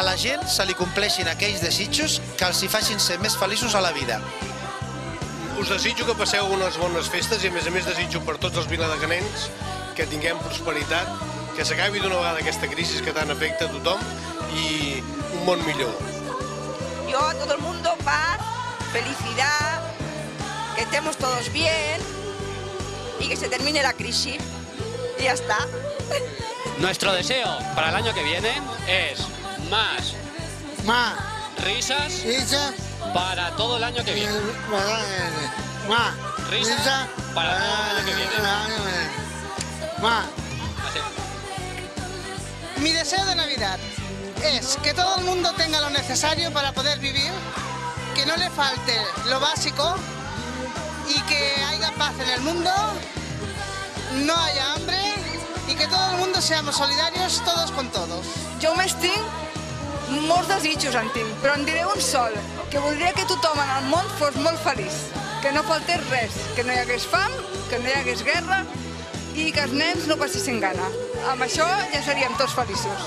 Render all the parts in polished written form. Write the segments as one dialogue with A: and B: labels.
A: la gent se li compleixin aquells desitjos que els hi facin ser més feliços a la vida.
B: Us desitjo que passeu unes bones festes i a més desitjo per tots els viladecanencs que tinguem prosperitat, que s'acabi d'una vegada aquesta crisi que tant afecta a tothom i un món millor.
C: Yo a todo el mundo paz, felicidad, que estemos todos bien y que se termine la crisis y ya está.
D: Nuestro deseo para el año que viene es más risas para todo el año que viene. Risas para todo el año que viene. Así.
E: Mi deseo de Navidad es que todo el mundo tenga lo necesario para poder vivir, que no le falte lo básico y que haya paz en el mundo, no haya hambre i que tot el mundo seamos solidarios todos con todos.
C: Jo m'estic, molts desitjos en tinc, però en diré un sol, que voldria que tothom en el món fos molt feliç, que no faltés res, que no hi hagués fam, que no hi hagués guerra i que els nens no passessin gana. Amb això ja seríem tots feliços.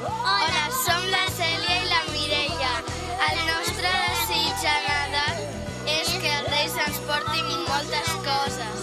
F: Hola, som la Cèlia i la Mireia. El nostre desig a Nadal és que els Reis ens portin moltes coses.